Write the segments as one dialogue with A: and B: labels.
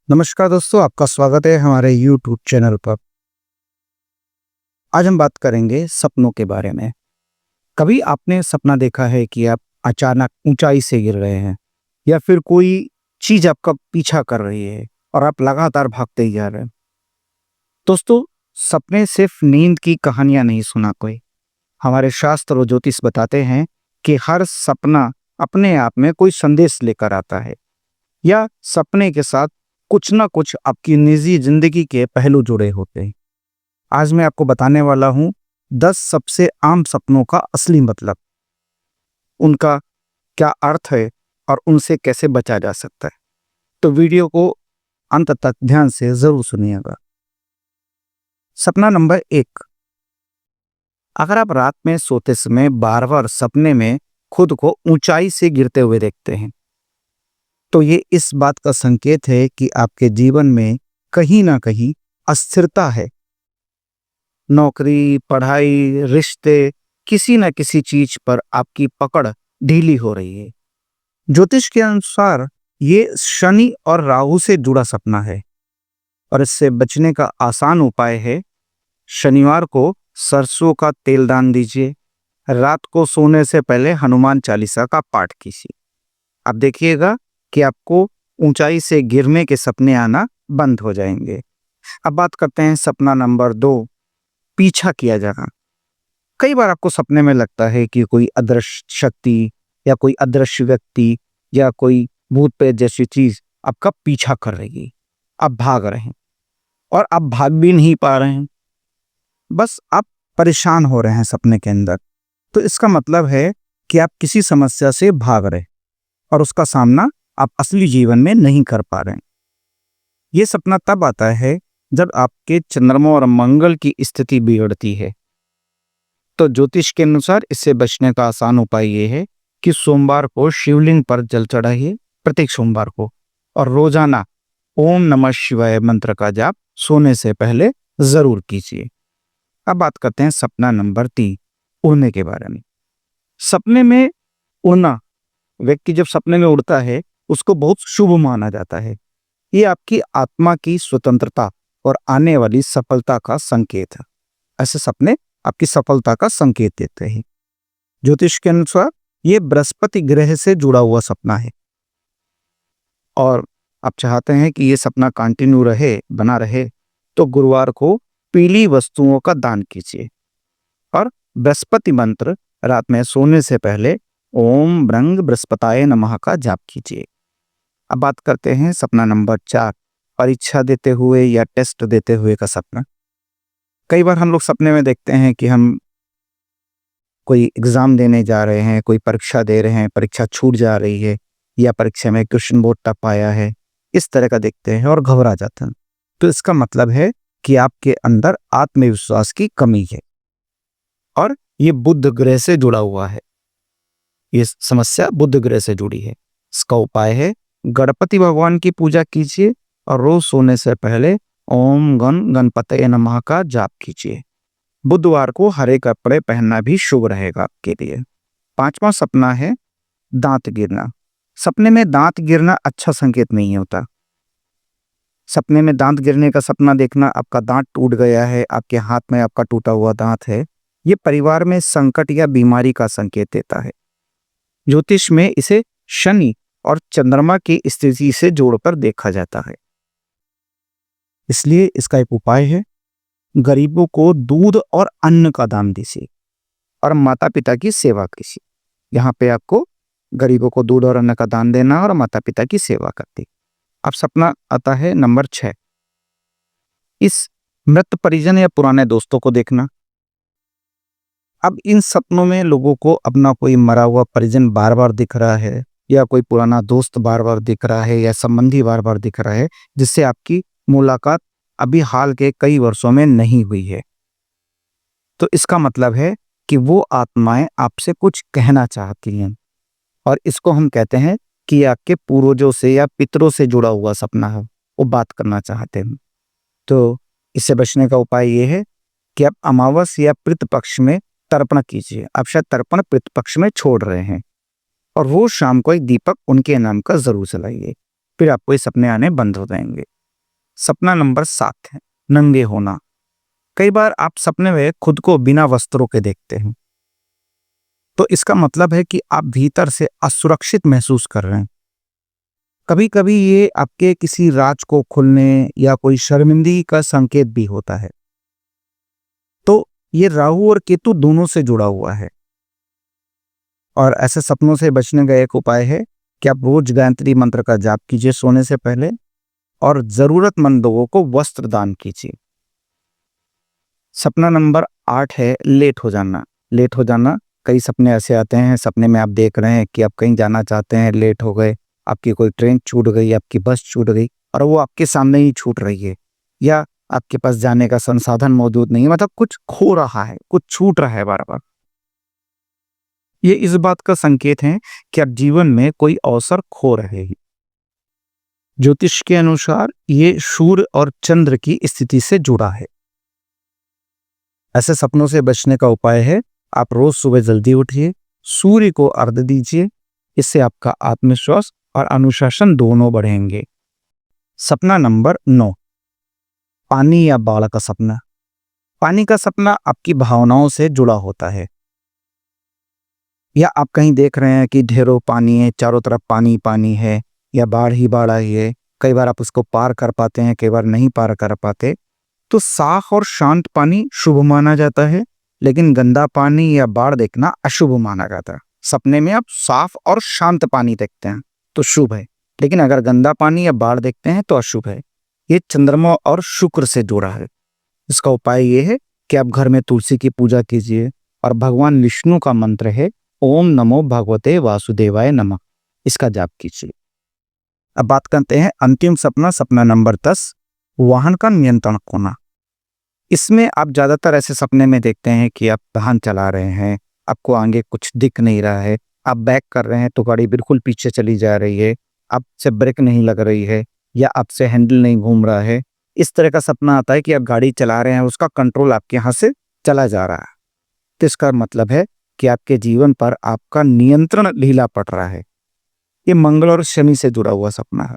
A: नमस्कार दोस्तों, आपका स्वागत है हमारे YouTube चैनल पर। आज हम बात करेंगे सपनों के बारे में। कभी आपने सपना देखा है कि आप अचानक ऊंचाई से गिर रहे हैं या फिर कोई चीज आपका पीछा कर रही है और आप लगातार भागते ही जा रहे हैं। दोस्तों, सपने सिर्फ नींद की कहानियां नहीं सुना कोई। हमारे शास्त्र और ज्योतिष बताते हैं कि हर सपना अपने आप में कोई संदेश लेकर आता है या सपने के साथ कुछ ना कुछ आपकी निजी जिंदगी के पहलू जुड़े होते हैं। आज मैं आपको बताने वाला हूं 10 सबसे आम सपनों का असली मतलब, उनका क्या अर्थ है और उनसे कैसे बचा जा सकता है। तो वीडियो को अंत तक ध्यान से जरूर सुनिएगा। सपना नंबर 1। अगर आप रात में सोते समय बार बार सपने में खुद को ऊंचाई से गिरते हुए देखते हैं तो ये इस बात का संकेत है कि आपके जीवन में कहीं ना कहीं अस्थिरता है। नौकरी, पढ़ाई, रिश्ते, किसी न किसी चीज पर आपकी पकड़ ढीली हो रही है। ज्योतिष के अनुसार ये शनि और राहु से जुड़ा सपना है और इससे बचने का आसान उपाय है, शनिवार को सरसों का तेल दान दीजिए। रात को सोने से पहले हनुमान चालीसा का पाठ कीजिए। अब देखिएगा कि आपको ऊंचाई से गिरने के सपने आना बंद हो जाएंगे। अब बात करते हैं सपना नंबर 2, पीछा किया जाना। कई बार आपको सपने में लगता है कि कोई अदृश्य शक्ति या कोई अदृश्य व्यक्ति या कोई भूत प्रेत जैसी चीज आपका पीछा कर रही है। आप भाग रहे हैं और आप भाग भी नहीं पा रहे हैं, बस आप परेशान हो रहे हैं सपने के अंदर। तो इसका मतलब है कि आप किसी समस्या से भाग रहे हैं और उसका सामना आप असली जीवन में नहीं कर पा रहे हैं। ये सपना तब आता है जब आपके चंद्रमा और मंगल की स्थिति बिगड़ती है। तो ज्योतिष के अनुसार इससे बचने का आसान उपाय ये है कि सोमवार को शिवलिंग पर जल चढ़ाइए, प्रत्येक सोमवार को, और रोजाना ओम नमः शिवाय मंत्र का जाप सोने से पहले जरूर कीजिए। अब बात करते हैं सपना नंबर 3, उड़ने के बारे में। सपने में उड़ना, व्यक्ति जब सपने में उड़ता है उसको बहुत शुभ माना जाता है। ये आपकी आत्मा की स्वतंत्रता और आने वाली सफलता का संकेत है। ऐसे सपने आपकी सफलता का संकेत देते हैं। ज्योतिष के अनुसार ये बृहस्पति ग्रह से जुड़ा हुआ सपना है और आप चाहते हैं कि ये सपना कंटिन्यू रहे, बना रहे, तो गुरुवार को पीली वस्तुओं का दान कीजिए और बृहस्पति मंत्र रात में सोने से पहले ओम ब्रंग बृहस्पताय नमः का जाप कीजिए। अब बात करते हैं सपना नंबर 4, परीक्षा देते हुए या टेस्ट देते हुए का सपना। कई बार हम लोग सपने में देखते हैं कि हम कोई एग्जाम देने जा रहे हैं, कोई परीक्षा दे रहे हैं, परीक्षा छूट जा रही है या परीक्षा में क्वेश्चन बहुत टफ आया है, इस तरह का देखते हैं और घबरा जाते हैं। तो इसका मतलब है कि आपके अंदर आत्मविश्वास की कमी है और ये बुध ग्रह से जुड़ा हुआ है। ये समस्या बुध ग्रह से जुड़ी है। इसका उपाय है, गणपति भगवान की पूजा कीजिए और रोज सोने से पहले ओम गण गणपतये नमः का जाप कीजिए। बुधवार को हरे कपड़े पहनना भी शुभ रहेगा आपके लिए। 5वां सपना है दांत गिरना। सपने में दांत गिरना अच्छा संकेत नहीं होता। सपने में दांत गिरने का सपना देखना, आपका दांत टूट गया है, आपके हाथ में आपका टूटा हुआ दांत है, ये परिवार में संकट या बीमारी का संकेत देता है। ज्योतिष में इसे शनि और चंद्रमा की स्थिति से जोड़कर देखा जाता है। इसलिए इसका एक उपाय है, गरीबों को दूध और अन्न का दान दीजिए और माता पिता की सेवा कीजिए। यहाँ पे आपको गरीबों को दूध और अन्न का दान देना और माता पिता की सेवा करती। अब सपना आता है नंबर 6, इस मृत परिजन या पुराने दोस्तों को देखना। अब इन सपनों में लोगों को अपना कोई मरा हुआ परिजन बार बार दिख रहा है या कोई पुराना दोस्त बार बार दिख रहा है या संबंधी बार बार दिख रहा है जिससे आपकी मुलाकात अभी हाल के कई वर्षों में नहीं हुई है। तो इसका मतलब है कि वो आत्माएं आपसे कुछ कहना चाहती हैं और इसको हम कहते हैं कि आपके पूर्वजों से या पितरों से जुड़ा हुआ सपना है, वो बात करना चाहते हैं। तो इससे बचने का उपाय ये है कि आप अमावस या पितृपक्ष में तर्पण कीजिए। आप शायद तर्पण पितृपक्ष में छोड़ रहे हैं और रोज शाम को एक दीपक उनके नाम का जरूर जलाइए, फिर आपको ये सपने आने बंद हो जाएंगे। सपना नंबर 7 है नंगे होना। कई बार आप सपने में खुद को बिना वस्त्रों के देखते हैं, तो इसका मतलब है कि आप भीतर से असुरक्षित महसूस कर रहे हैं। कभी कभी ये आपके किसी राज को खुलने या कोई शर्मिंदगी का संकेत भी होता है। तो ये राहु और केतु दोनों से जुड़ा हुआ है। और ऐसे सपनों से बचने का एक उपाय है कि आप रोज गायत्री मंत्र का जाप कीजिए सोने से पहले, और जरूरतमंद लोगों को वस्त्र दान कीजिए। सपना नंबर 8 है लेट हो जाना। लेट हो जाना, कई सपने ऐसे आते हैं, सपने में आप देख रहे हैं कि आप कहीं जाना चाहते हैं, लेट हो गए, आपकी कोई ट्रेन छूट गई, आपकी बस छूट गई और वो आपके सामने ही छूट रही है, या आपके पास जाने का संसाधन मौजूद नहीं है, मतलब कुछ खो रहा है, कुछ छूट रहा है बार बार। ये इस बात का संकेत है कि आप जीवन में कोई अवसर खो रहे हैं। ज्योतिष के अनुसार ये सूर्य और चंद्र की स्थिति से जुड़ा है। ऐसे सपनों से बचने का उपाय है, आप रोज सुबह जल्दी उठिए, सूर्य को अर्घ्य दीजिए। इससे आपका आत्मविश्वास और अनुशासन दोनों बढ़ेंगे। सपना नंबर 9, पानी या बाढ़ का सपना। पानी का सपना आपकी भावनाओं से जुड़ा होता है, या आप कहीं देख रहे हैं कि ढेरों पानी है, चारों तरफ पानी पानी है, या बाढ़ ही बाढ़ आई है। कई बार आप उसको पार कर पाते हैं, कई बार नहीं पार कर पाते। तो साफ और शांत पानी शुभ माना जाता है, लेकिन गंदा पानी या बाढ़ देखना अशुभ माना जाता है। सपने में आप साफ और शांत पानी देखते हैं तो शुभ है, लेकिन अगर गंदा पानी या बाढ़ देखते हैं तो अशुभ है। ये चंद्रमा और शुक्र से जुड़ा है। इसका उपाय ये है कि आप घर में तुलसी की पूजा कीजिए और भगवान विष्णु का मंत्र है ओम नमो भगवते वासुदेवाय नमः, इसका जाप कीजिए। अब बात करते हैं अंतिम सपना, सपना नंबर 10, वाहन का नियंत्रण खोना। इसमें आप ज्यादातर ऐसे सपने में देखते हैं कि आप वाहन चला रहे हैं, आपको आगे कुछ दिख नहीं रहा है, आप बैक कर रहे हैं तो गाड़ी बिल्कुल पीछे चली जा रही है, आपसे ब्रेक नहीं लग रही है, या आपसे हैंडल नहीं घूम रहा है। इस तरह का सपना आता है कि आप गाड़ी चला रहे हैं, उसका कंट्रोल आपके यहाँ से चला जा रहा है। तो इसका मतलब है कि आपके जीवन पर आपका नियंत्रण ढीला पड़ रहा है। ये मंगल और शनि से जुड़ा हुआ सपना है।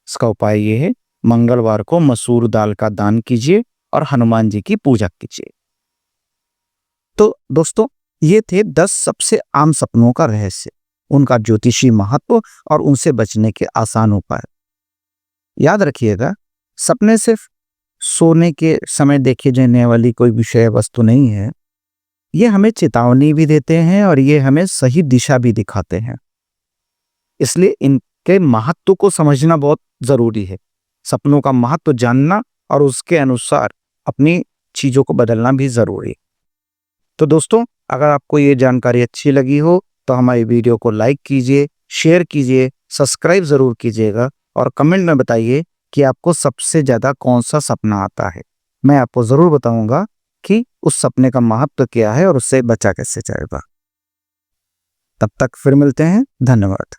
A: इसका उपाय ये है, मंगलवार को मसूर दाल का दान कीजिए और हनुमान जी की पूजा कीजिए। तो दोस्तों, ये थे 10 सबसे आम सपनों का रहस्य, उनका ज्योतिषी महत्व और उनसे बचने के आसान उपाय। याद रखिएगा, सपने सिर्फ सोने के समय देखी जाने वाली कोई विषय वस्तु नहीं है। ये हमें चेतावनी भी देते हैं और ये हमें सही दिशा भी दिखाते हैं। इसलिए इनके महत्व को समझना बहुत जरूरी है। सपनों का महत्व जानना और उसके अनुसार अपनी चीजों को बदलना भी जरूरी है। तो दोस्तों, अगर आपको ये जानकारी अच्छी लगी हो तो हमारी वीडियो को लाइक कीजिए, शेयर कीजिए, सब्सक्राइब जरूर कीजिएगा और कमेंट में बताइए कि आपको सबसे ज्यादा कौन सा सपना आता है। मैं आपको जरूर बताऊंगा कि उस सपने का महत्व क्या है और उससे बचा कैसे जाएगा। तब तक फिर मिलते हैं। धन्यवाद।